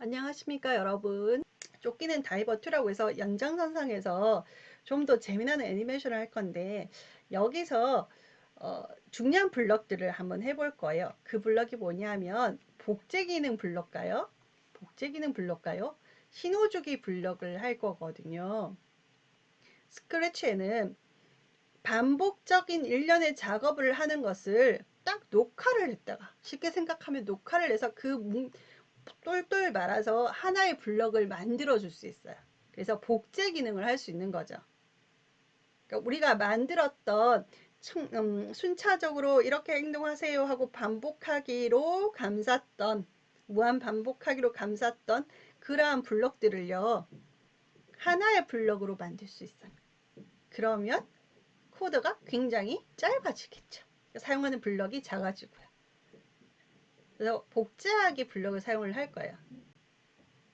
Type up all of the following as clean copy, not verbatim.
안녕하십니까 여러분. 쫓기는 다이버2라고 해서 연장선상에서 좀 더 재미나는 애니메이션을 할 건데, 여기서 중요한 블럭들을 한번 해볼 거예요. 그 블럭이 뭐냐면 복제 기능 블럭가요? 복제 기능 블럭가요? 신호주기 블럭을 할 거거든요. 스크래치에는 반복적인 일련의 작업을 하는 것을 딱 녹화를 했다가, 쉽게 생각하면 녹화를 해서 그 똘똘 말아서 하나의 블럭을 만들어 줄 수 있어요. 그래서 복제 기능을 할 수 있는 거죠. 그러니까 우리가 만들었던 순차적으로 이렇게 행동하세요 하고 반복하기로 감쌌던, 무한 반복하기로 감쌌던 그러한 블럭들을요, 하나의 블럭으로 만들 수 있어요. 그러면 코드가 굉장히 짧아지겠죠. 사용하는 블럭이 작아지고요. 그래서 복제하기 블럭을 사용을 할 거예요.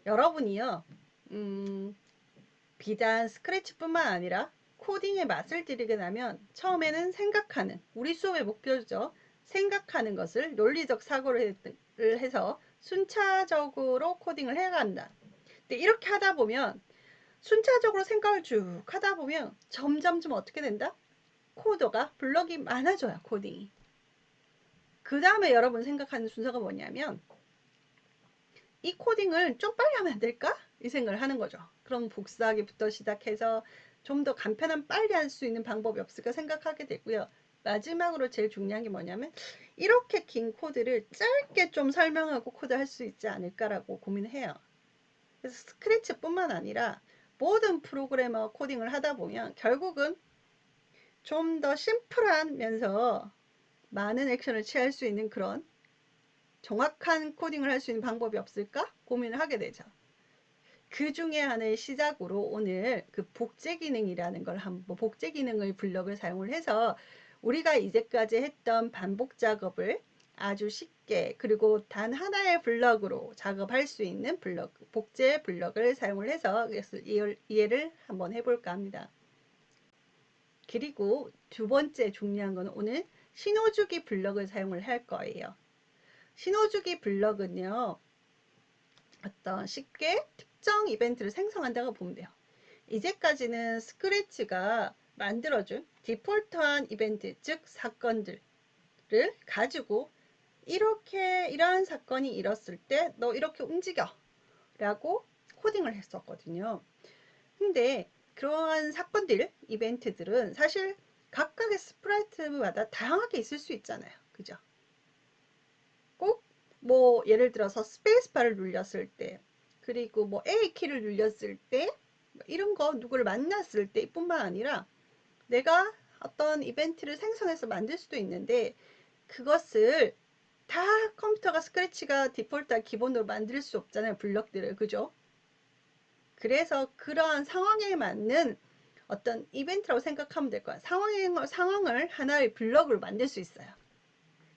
여러분이요, 비단 스크래치뿐만 아니라 코딩의 맛을 들이게 되면 처음에는 생각하는, 우리 수업의 목표죠. 생각하는 것을 논리적 사고를 해서 순차적으로 코딩을 해간다. 근데 이렇게 하다 보면, 순차적으로 생각을 쭉 하다 보면 점점 어떻게 된다? 코드가 블럭이 많아져요. 코딩이. 그 다음에 여러분 생각하는 순서가 뭐냐면, 이 코딩을 좀 빨리 하면 안 될까? 이 생각을 하는 거죠. 그럼 복사하기부터 시작해서 좀 더 간편한 빨리 할 수 있는 방법이 없을까 생각하게 되고요. 마지막으로 제일 중요한 게 뭐냐면, 이렇게 긴 코드를 짧게 좀 설명하고 코드할 수 있지 않을까라고 고민해요. 그래서 스크래치뿐만 아니라 모든 프로그래머 코딩을 하다 보면 결국은 좀 더 심플하면서 많은 액션을 취할 수 있는 그런 정확한 코딩을 할 수 있는 방법이 없을까 고민을 하게 되죠. 그 중에 하나의 시작으로 오늘 그 복제 기능이라는 걸 한번, 복제 기능의 블럭을 사용을 해서 우리가 이제까지 했던 반복 작업을 아주 쉽게, 그리고 단 하나의 블럭으로 작업할 수 있는 블럭, 복제 블럭을 사용을 해서 그래서 이해를 한번 해볼까 합니다. 그리고 두 번째 중요한 건 오늘 신호주기 블럭을 사용을 할 거예요. 신호주기 블럭은요, 어떤 쉽게 특정 이벤트를 생성한다고 보면 돼요. 이제까지는 스크래치가 만들어준 디폴트한 이벤트, 즉 사건들을 가지고 이렇게 이러한 사건이 일었을 때 너 이렇게 움직여 라고 코딩을 했었거든요. 근데 그러한 사건들, 이벤트들은 사실 각각의 스프라이트마다 다양하게 있을 수 있잖아요. 그죠? 꼭 뭐 예를 들어서 스페이스바를 눌렸을 때, 그리고 뭐 A키를 눌렸을 때, 이런 거 누구를 만났을 때 뿐만 아니라 내가 어떤 이벤트를 생성해서 만들 수도 있는데, 그것을 다 컴퓨터가 스크래치가 디폴트 기본으로 만들 수 없잖아요. 블럭들을. 그죠? 그래서 그러한 상황에 맞는 어떤 이벤트라고 생각하면 될 거야. 상황을 하나의 블럭으로 만들 수 있어요.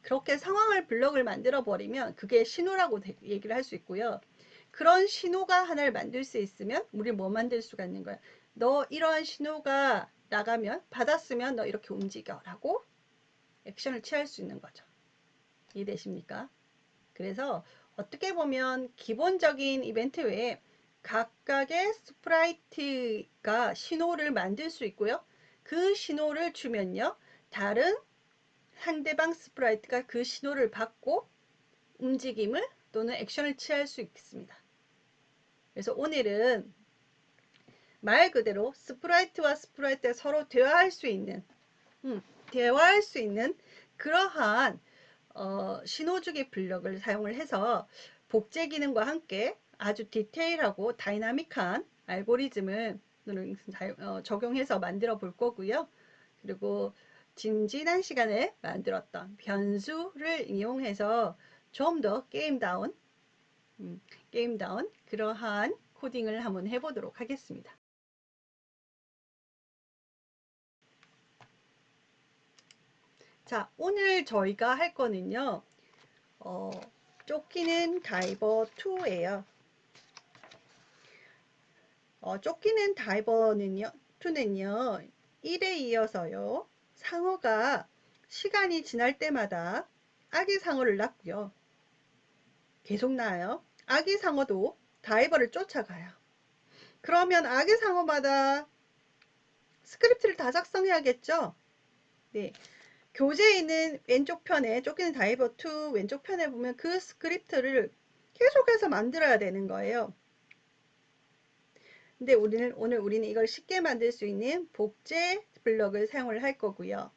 그렇게 상황을 블럭을 만들어 버리면 그게 신호라고 얘기를 할 수 있고요. 그런 신호가 하나를 만들 수 있으면 우리 뭐 만들 수가 있는 거야. 너 이러한 신호가 나가면, 받았으면 너 이렇게 움직여 라고 액션을 취할 수 있는 거죠. 이해되십니까? 그래서 어떻게 보면 기본적인 이벤트 외에 각각의 스프라이트가 신호를 만들 수 있고요. 그 신호를 주면요, 다른 상대방 스프라이트가 그 신호를 받고 움직임을 또는 액션을 취할 수 있습니다. 그래서 오늘은 말 그대로 스프라이트와 스프라이트가 서로 대화할 수 있는 그러한 신호주기 블럭을 사용을 해서 복제 기능과 함께 아주 디테일하고 다이나믹한 알고리즘을 적용해서 만들어 볼 거고요. 그리고 지난 시간에 만들었던 변수를 이용해서 좀 더 게임다운 그러한 코딩을 한번 해보도록 하겠습니다. 자, 오늘 저희가 할 거는요, 쫓기는 다이버 2예요. 쫓기는 다이버는요, 2는요, 1에 이어서요, 상어가 시간이 지날 때마다 아기 상어를 낳고요. 계속 낳아요. 아기 상어도 다이버를 쫓아가요. 그러면 아기 상어마다 스크립트를 다 작성해야겠죠? 네. 교재에 있는 왼쪽 편에 쫓기는 다이버 2 왼쪽 편에 보면 그 스크립트를 계속해서 만들어야 되는 거예요. 근데 오늘 우리는 이걸 쉽게 만들 수 있는 복제 블럭을 사용을 할 거고요.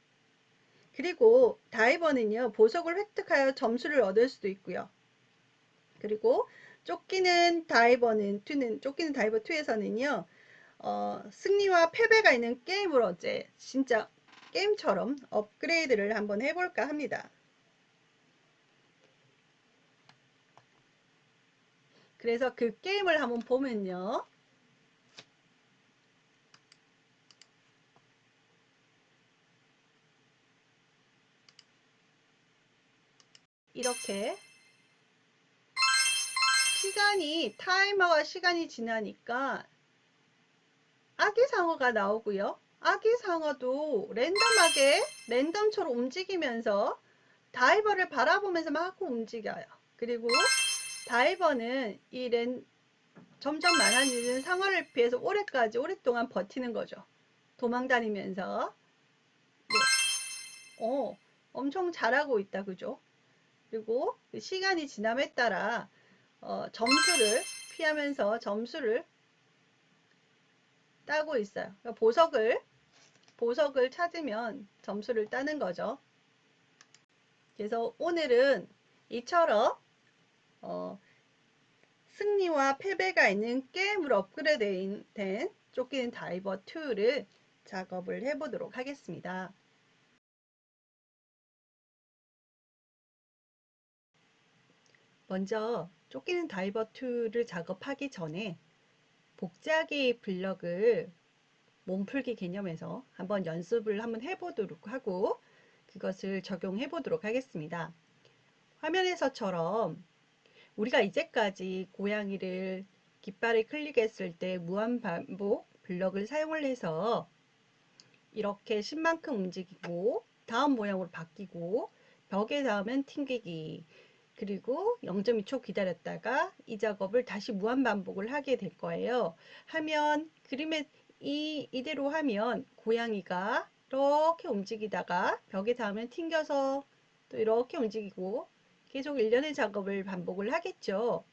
그리고 다이버는요, 보석을 획득하여 점수를 얻을 수도 있고요. 그리고 쫓기는 다이버 2에서는요, 승리와 패배가 있는 게임으로 이제 진짜 게임처럼 업그레이드를 한번 해볼까 합니다. 그래서 그 게임을 한번 보면요. 이렇게 타이머가 시간이 지나니까 아기 상어가 나오고요. 아기 상어도 랜덤처럼 움직이면서 다이버를 바라보면서 막 움직여요. 그리고 다이버는 점점 많아지는 상어를 비해서 오랫동안 버티는 거죠. 도망 다니면서. 네. 엄청 잘하고 있다, 그죠? 그리고 그 시간이 지남에 따라 점수를 피하면서 점수를 따고 있어요. 그러니까 보석을 찾으면 점수를 따는 거죠. 그래서 오늘은 이처럼 승리와 패배가 있는 게임으로 업그레이드 된 쫓기는 다이버 2를 작업을 해보도록 하겠습니다. 먼저 쫓기는 다이버 2를 작업하기 전에 복제하기 블럭을 몸풀기 개념에서 한번 연습을 한번 해보도록 하고 그것을 적용해 보도록 하겠습니다. 화면에서처럼 우리가 이제까지 고양이를 깃발을 클릭했을 때 무한반복 블럭을 사용을 해서 이렇게 10만큼 움직이고 다음 모양으로 바뀌고 벽에 닿으면 튕기기 그리고 0.2초 기다렸다가 이 작업을 다시 무한반복을 하게 될 거예요. 그림에 이대로 하면 고양이가 이렇게 움직이다가 벽에 닿으면 튕겨서 또 이렇게 움직이고 계속 일련의 작업을 반복을 하겠죠.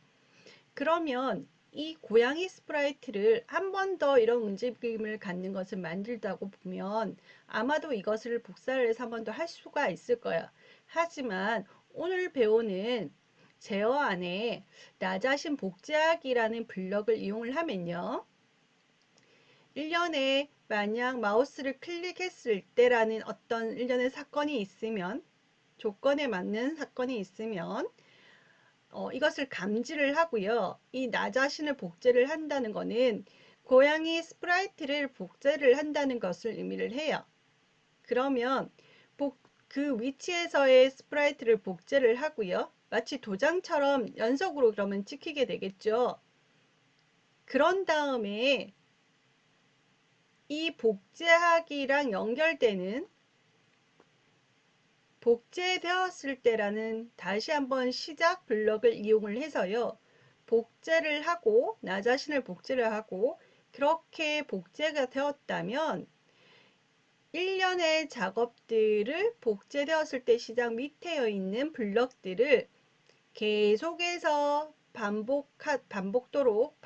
그러면 이 고양이 스프라이트를 한 번 더 이런 움직임을 갖는 것을 만들다고 보면 아마도 이것을 복사를 해서 한 번 더 할 수가 있을 거예요. 하지만 오늘 배우는 제어 안에 나 자신 복제하기라는 블럭을 이용을 하면요. 일련의 만약 마우스를 클릭했을 때라는 어떤 일련의 사건이 있으면 조건에 맞는 사건이 있으면 이것을 감지를 하고요. 이 나 자신을 복제를 한다는 것은 고양이 스프라이트를 복제를 한다는 것을 의미를 해요. 그러면 그 위치에서의 스프라이트를 복제를 하고요. 마치 도장처럼 연속으로 그러면 찍히게 되겠죠. 그런 다음에 이 복제하기랑 연결되는 복제되었을 때라는 다시 한번 시작 블럭을 이용을 해서요. 복제를 하고 나 자신을 복제를 하고 그렇게 복제가 되었다면 일련의 작업들을 복제되었을 때 시작 밑에 있는 블럭들을 계속해서 반복하도록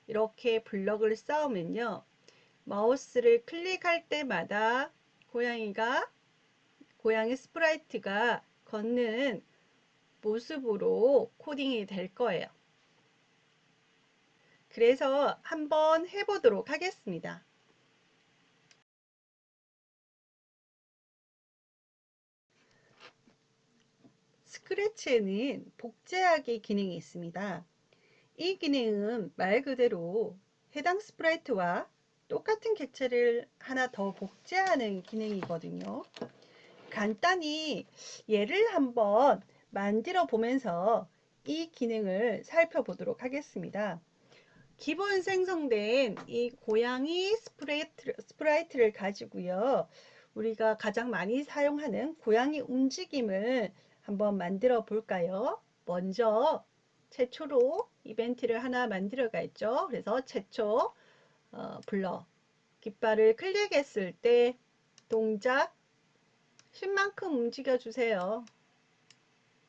이렇게 블럭을 쌓으면요. 마우스를 클릭할 때마다 고양이 스프라이트가 걷는 모습으로 코딩이 될 거예요. 그래서 한번 해보도록 하겠습니다. 스크래치에는 복제하기 기능이 있습니다. 이 기능은 말 그대로 해당 스프라이트와 똑같은 객체를 하나 더 복제하는 기능이거든요. 간단히 예를 한번 만들어 보면서 이 기능을 살펴보도록 하겠습니다. 기본 생성된 이 고양이 스프라이트를 가지고요. 우리가 가장 많이 사용하는 고양이 움직임을 한번 만들어 볼까요? 먼저 최초로 이벤트를 하나 만들어 가있죠. 그래서 최초 블럭 깃발을 클릭했을 때 동작 10만큼 움직여 주세요.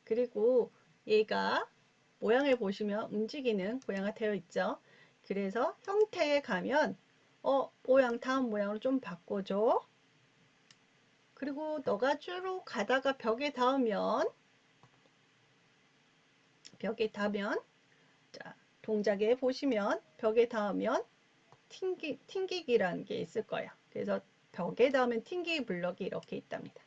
그리고 얘가 모양을 보시면 움직이는 모양이 되어 있죠. 그래서 형태에 가면 모양 다음 모양으로 좀 바꿔줘. 그리고 너가 쭉 가다가 벽에 닿으면 자, 동작에 보시면 벽에 닿으면 튕기기라는 게 있을 거예요. 그래서 벽에 닿으면 튕기기 블럭이 이렇게 있답니다.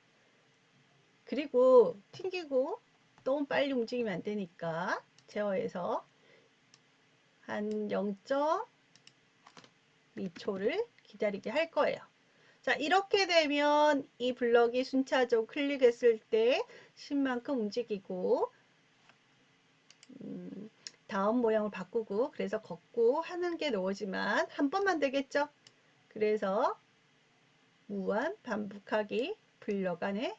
그리고 튕기고 너무 빨리 움직이면 안 되니까 제어해서 한 0.2초를 기다리게 할 거예요. 자, 이렇게 되면 이 블럭이 순차적으로 클릭했을 때 10만큼 움직이고 다음 모양을 바꾸고 그래서 걷고 하는 게 나오지만 한 번만 되겠죠. 그래서 무한 반복하기 블럭 안에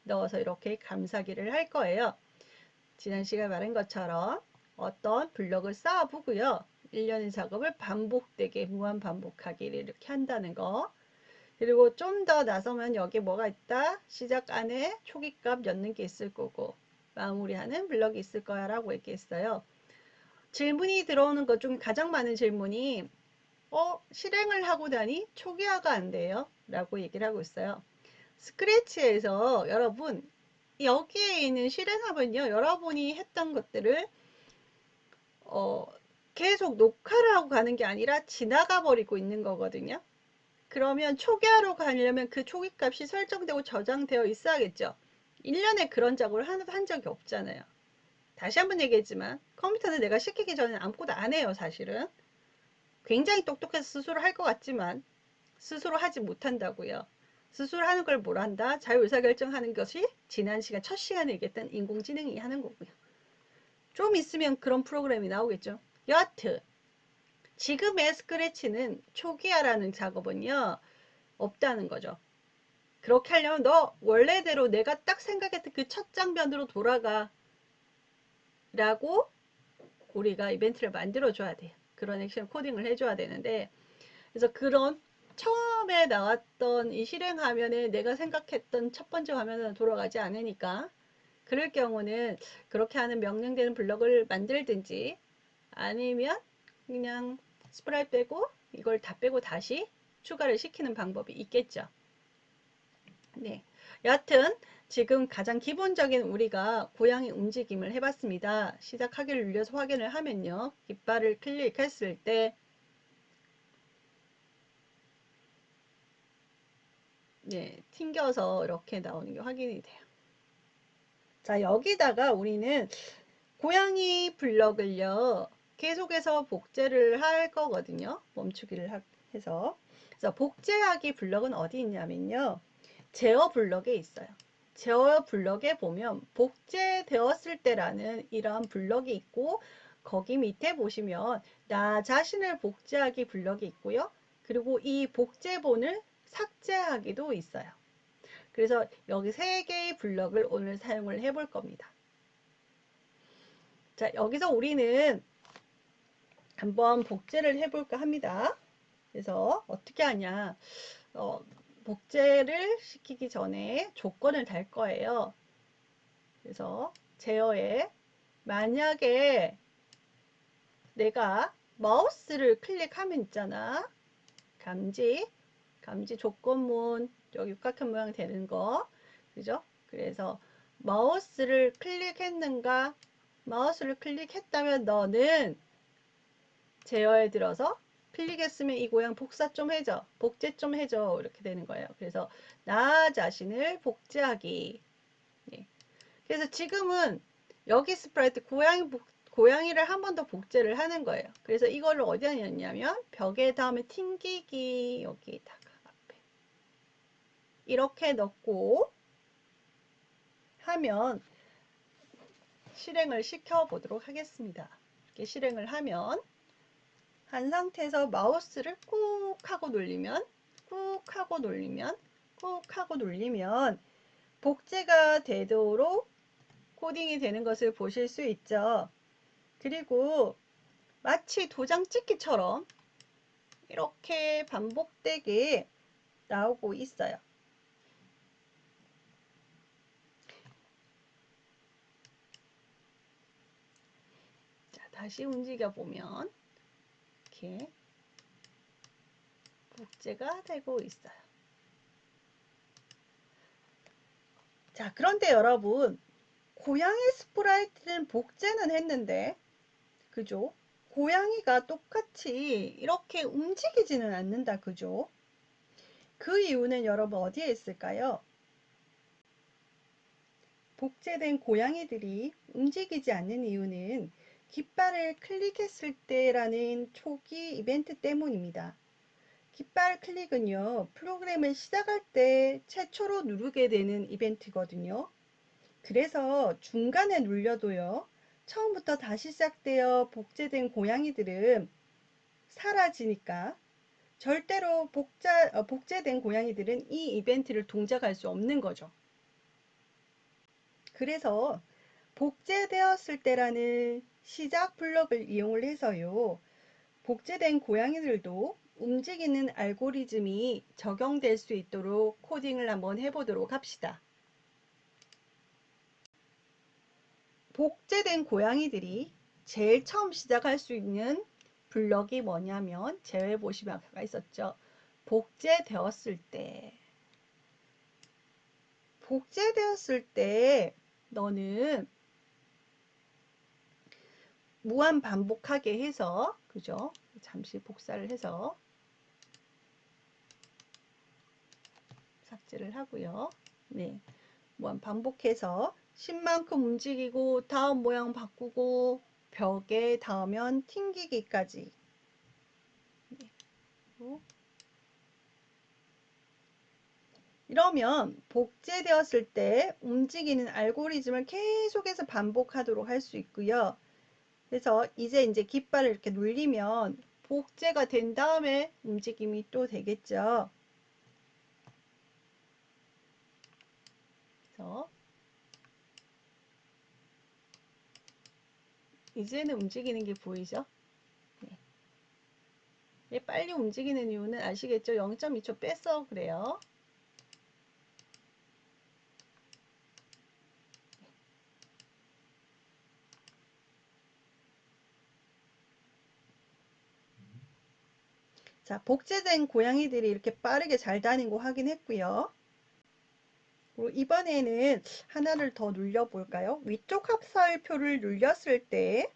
넣어서 이렇게 감싸기를 할 거예요. 지난 시간에 말한 것처럼 어떤 블럭을 쌓아보고요. 일련의 작업을 반복되게 무한 반복하기를 이렇게 한다는 거. 그리고 좀 더 나서면 여기 뭐가 있다? 시작 안에 초기값 넣는 게 있을 거고 마무리하는 블럭이 있을 거야 라고 얘기했어요. 질문이 들어오는 것 중 가장 많은 질문이 실행을 하고 나니 초기화가 안 돼요 라고 얘기를 하고 있어요. 스크래치에서 여러분 여기에 있는 실행하면요 여러분이 했던 것들을 계속 녹화를 하고 가는 게 아니라 지나가 버리고 있는 거거든요. 그러면 초기화로 가려면 그 초기 값이 설정되고 저장되어 있어야겠죠. 1년에 그런 작업을 한 적이 없잖아요. 다시 한번 얘기했지만 컴퓨터는 내가 시키기 전에 아무것도 안 해요. 사실은 굉장히 똑똑해서 스스로 할 것 같지만 스스로 하지 못한다고요. 스스로 하는 걸 뭘 한다? 자유의사결정하는 것이 지난 시간 첫 시간에 얘기했던 인공지능이 하는 거고요. 좀 있으면 그런 프로그램이 나오겠죠. 여하튼 지금의 스크래치는 초기화라는 작업은요 없다는 거죠. 그렇게 하려면 너 원래대로 내가 딱 생각했던 그 첫 장면으로 돌아가 라고 우리가 이벤트를 만들어 줘야 돼요. 그런 액션 코딩을 해줘야 되는데 그래서 그런 처음에 나왔던 이 실행 화면에 내가 생각했던 첫 번째 화면으로 돌아가지 않으니까 그럴 경우는 그렇게 하는 명령되는 블럭을 만들든지 아니면 그냥 스프라이트 빼고 이걸 다 빼고 다시 추가를 시키는 방법이 있겠죠. 네. 여하튼 지금 가장 기본적인 우리가 고양이 움직임을 해봤습니다. 시작하기를 눌려서 확인을 하면요. 깃발을 클릭했을 때 네, 튕겨서 이렇게 나오는 게 확인이 돼요. 자, 여기다가 우리는 고양이 블럭을요. 계속해서 복제를 할 거거든요. 멈추기를 해서. 그래서 복제하기 블럭은 어디 있냐면요. 제어 블럭에 있어요. 제어 블럭에 보면 복제되었을 때라는 이러한 블럭이 있고 거기 밑에 보시면 나 자신을 복제하기 블럭이 있고요. 그리고 이 복제본을 삭제하기도 있어요. 그래서 여기 세 개의 블럭을 오늘 사용을 해볼 겁니다. 자, 여기서 우리는 한번 복제를 해볼까 합니다. 그래서 어떻게 하냐. 복제를 시키기 전에 조건을 달 거예요. 그래서 제어에 만약에 내가 마우스를 클릭하면 있잖아. 감지 조건문 여기 육각형 모양 되는 거 그죠? 그래서 마우스를 클릭했는가? 마우스를 클릭했다면 너는 제어에 들어서 클릭했으면 이 고양 복사 좀 해줘. 복제 좀 해줘. 이렇게 되는 거예요. 그래서 나 자신을 복제하기. 네. 그래서 지금은 여기 스프라이트 고양이를 한 번 더 복제를 하는 거예요. 그래서 이거를 어디다 넣냐면 벽에 다음에 튕기기 여기다가 앞에 이렇게 넣고 하면 실행을 시켜 보도록 하겠습니다. 이렇게 실행을 하면 한 상태에서 마우스를 꾹 하고 눌리면 꾹 하고 눌리면 꾹 하고 눌리면 복제가 되도록 코딩이 되는 것을 보실 수 있죠. 그리고 마치 도장 찍기처럼 이렇게 반복되게 나오고 있어요. 자, 다시 움직여 보면 이렇게 복제가 되고 있어요. 자, 그런데 여러분, 고양이 스프라이트는 복제는 했는데, 그죠? 고양이가 똑같이 이렇게 움직이지는 않는다, 그죠? 그 이유는 여러분 어디에 있을까요? 복제된 고양이들이 움직이지 않는 이유는 깃발을 클릭했을 때라는 초기 이벤트 때문입니다. 깃발 클릭은요, 프로그램을 시작할 때 최초로 누르게 되는 이벤트거든요. 그래서 중간에 눌려도요, 처음부터 다시 시작되어 복제된 고양이들은 사라지니까 절대로 복제된 고양이들은 이 이벤트를 동작할 수 없는 거죠. 그래서 복제되었을 때라는 시작 블럭을 이용을 해서요, 복제된 고양이들도 움직이는 알고리즘이 적용될 수 있도록 코딩을 한번 해보도록 합시다. 복제된 고양이들이 제일 처음 시작할 수 있는 블럭이 뭐냐면, 제외 보시면 아까 있었죠. 복제되었을 때 너는 무한 반복하게 해서, 그죠? 잠시 복사를 해서 삭제를 하고요. 네, 무한 반복해서 10만큼 움직이고 다음 모양 바꾸고 벽에 닿으면 튕기기까지. 네. 이러면 복제되었을 때 움직이는 알고리즘을 계속해서 반복하도록 할 수 있고요. 그래서 이제 깃발을 이렇게 눌리면 복제가 된 다음에 움직임이 또 되겠죠. 그래서 이제는 움직이는 게 보이죠? 네. 빨리 움직이는 이유는 아시겠죠? 0.2초 뺐어 그래요. 자, 복제된 고양이들이 이렇게 빠르게 잘 다니는 거 확인했고요. 그리고 이번에는 하나를 더 눌려볼까요? 위쪽 합살표를 눌렸을 때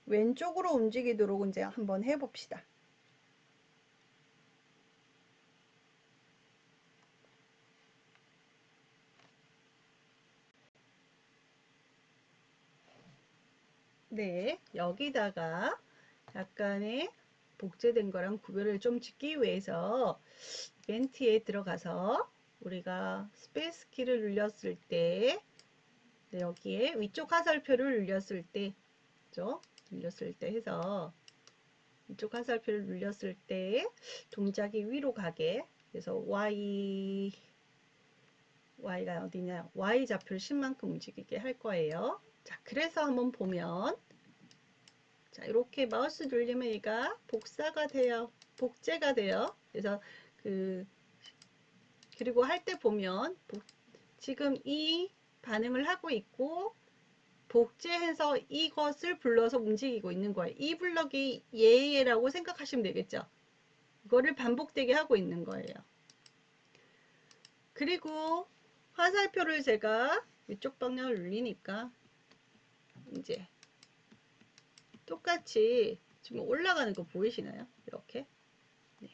왼쪽으로 움직이도록 이제 한번 해봅시다. 네, 여기다가 약간의 복제된 거랑 구별을 좀 짓기 위해서 이벤트에 들어가서 우리가 스페이스 키를 눌렸을 때, 네, 여기에 위쪽 화살표를 눌렸을 때, 그죠? 눌렸을 때 해서 위쪽 화살표를 눌렸을 때 동작이 위로 가게, 그래서 Y가 어디냐, Y 좌표를 10만큼 움직이게 할 거예요. 자, 그래서 한번 보면, 자, 이렇게 마우스 눌리면 얘가 복사가 돼요. 복제가 돼요. 그래서 그리고 할 때 보면 지금 이 반응을 하고 있고 복제해서 이것을 불러서 움직이고 있는 거예요. 이 블럭이 얘라고 생각하시면 되겠죠. 이거를 반복되게 하고 있는 거예요. 그리고 화살표를 제가 위쪽 방향을 눌리니까 이제 똑같이 지금 올라가는 거 보이시나요? 이렇게. 네.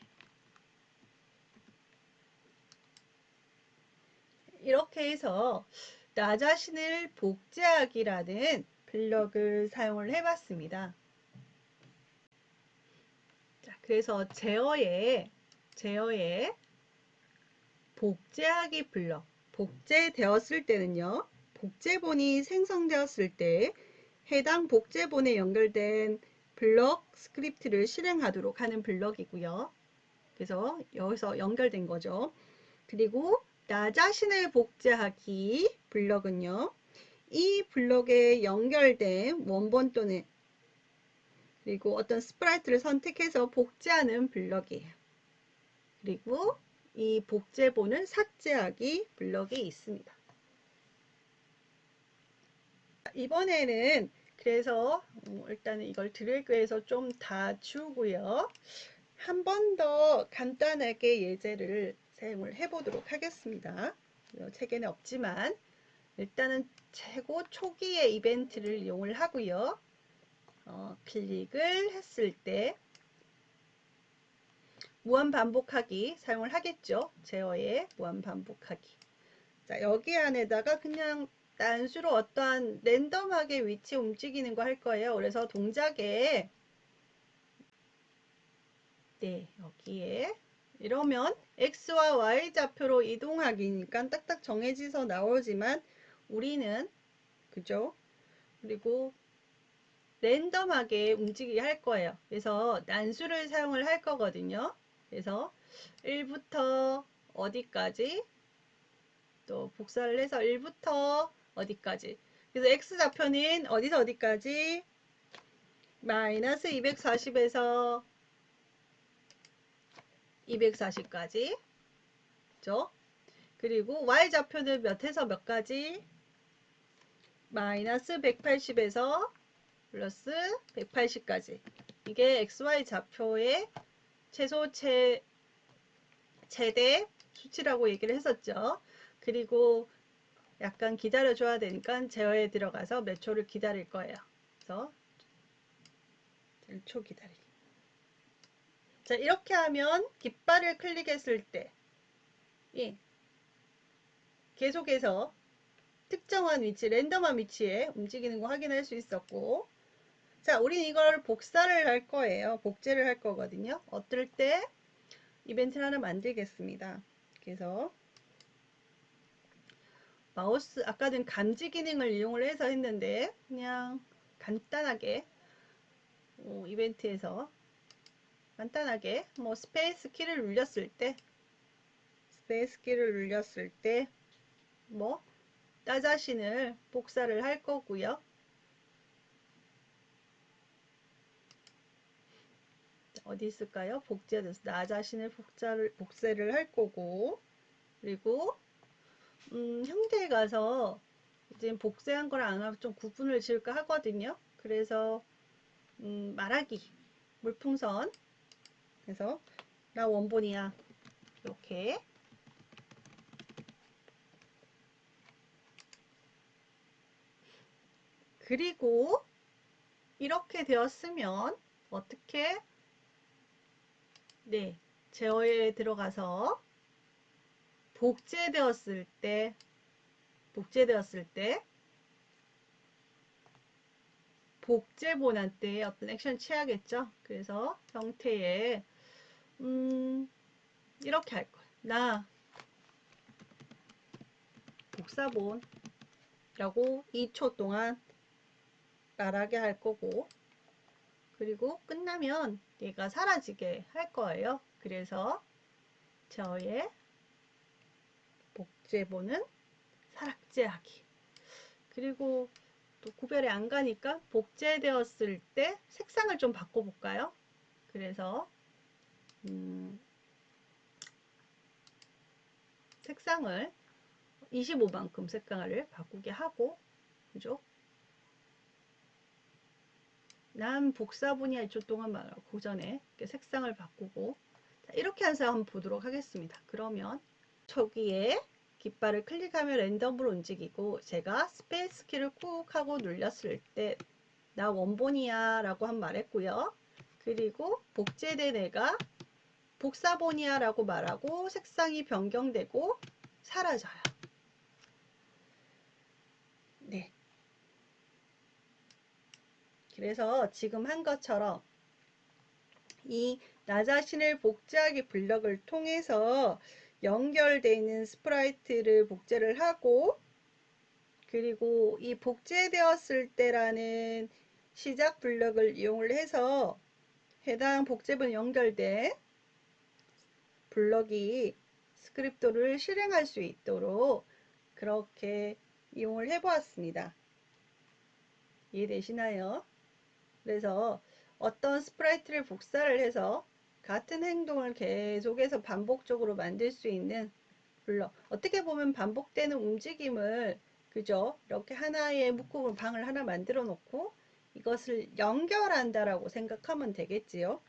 이렇게 해서 나 자신을 복제하기라는 블럭을 사용을 해봤습니다. 자, 그래서 제어에 복제하기 블럭, 복제되었을 때는요, 복제본이 생성되었을 때 해당 복제본에 연결된 블럭 스크립트를 실행하도록 하는 블럭이고요. 그래서 여기서 연결된 거죠. 그리고 나 자신을 복제하기 블럭은요, 이 블럭에 연결된 원본 또는 그리고 어떤 스프라이트를 선택해서 복제하는 블럭이에요. 그리고 이 복제본을 삭제하기 블럭이 있습니다. 이번에는 그래서 일단은 이걸 드래그해서 좀 다 지우고요. 한 번 더 간단하게 예제를 사용을 해 보도록 하겠습니다. 책에는 없지만 일단은 최고 초기의 이벤트를 이용을 하고요. 클릭을 했을 때 무한 반복하기 사용을 하겠죠. 제어의 무한 반복하기. 자, 여기 안에다가 그냥 단수로 어떠한 랜덤하게 위치 움직이는 거 할 거예요. 그래서 동작에 네, 여기에 이러면 X와 Y 좌표로 이동하기니까 딱딱 정해져서 나오지만 우리는 그죠? 그리고 랜덤하게 움직이게 할 거예요. 그래서 난수를 사용을 할 거거든요. 그래서 1부터 어디까지 또 복사를 해서 1부터 어디까지 그래서 X좌표는 어디서 어디까지 마이너스 240에서 240까지 그죠? 그리고 Y좌표는 몇에서 몇까지 마이너스 180에서 플러스 180까지 이게 XY 좌표의 최소 최대 수치라고 얘기를 했었죠. 그리고 약간 기다려 줘야 되니까 제어에 들어가서 몇 초를 기다릴 거예요. 그래서 1초 기다리기. 자, 이렇게 하면 깃발을 클릭했을 때 계속해서 특정한 위치, 랜덤한 위치에 움직이는 거 확인할 수 있었고, 자, 우린 이걸 복사를 할 거예요. 복제를 할 거거든요. 어떨 때 이벤트를 하나 만들겠습니다. 그래서 마우스 아까는 감지 기능을 이용을 해서 했는데 그냥 간단하게 이벤트에서 간단하게 뭐 스페이스 키를 눌렸을 때 뭐 나 자신을 복사를 할 거고요. 어디 있을까요? 복제돼서 나 자신을 복사를 할 거고 그리고 형태에 가서 이제 복사한 거랑 안 하고 좀 구분을 지을까 하거든요. 그래서 말하기 물풍선 그래서 나 원본이야 이렇게 그리고 이렇게 되었으면 어떻게 네 제어에 들어가서 복제되었을 때 복제본한테 어떤 액션 취하겠죠. 그래서 형태에 이렇게 할 거예요. 나 복사본 라고 2초 동안 말하게 할 거고 그리고 끝나면 얘가 사라지게 할 거예요. 그래서 저의 복제본은 삭제하기 그리고 또 구별이 안 가니까 복제되었을 때 색상을 좀 바꿔볼까요? 그래서 색상을 25만큼 색깔을 바꾸게 하고 그죠? 난 복사본이야 2초 동안 말하고 그 전에 색상을 바꾸고 자, 이렇게 해서 한번 보도록 하겠습니다. 그러면 초기에 깃발을 클릭하면 랜덤으로 움직이고 제가 스페이스 키를 꾹 하고 눌렸을 때 나 원본이야 라고 한 말했고요. 그리고 복제된 애가 복사본이야 라고 말하고 색상이 변경되고 사라져요. 네. 그래서 지금 한 것처럼 이 나 자신을 복제하기 블럭을 통해서 연결되어 있는 스프라이트를 복제를 하고 그리고 이 복제되었을 때라는 시작 블럭을 이용을 해서 해당 복제본 연결된 블럭이 스크립트를 실행할 수 있도록 그렇게 이용을 해 보았습니다. 이해되시나요? 그래서 어떤 스프라이트를 복사를 해서 같은 행동을 계속해서 반복적으로 만들 수 있는 블럭. 어떻게 보면 반복되는 움직임을 그죠? 이렇게 하나의 묶음을 방을 하나 만들어 놓고 이것을 연결한다라고 생각하면 되겠지요.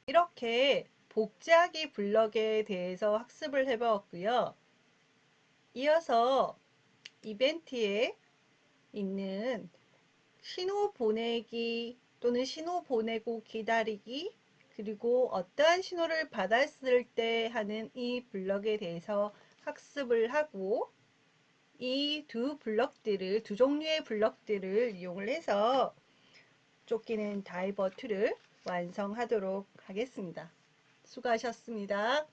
이렇게 복제하기 블럭에 대해서 학습을 해보았고요. 이어서 이벤트에 있는 신호 보내기 또는 신호 보내고 기다리기, 그리고 어떠한 신호를 받았을 때 하는 이 블럭에 대해서 학습을 하고, 이 두 종류의 블럭들을 이용을 해서 쫓기는 다이버 2를 완성하도록 하겠습니다. 수고하셨습니다.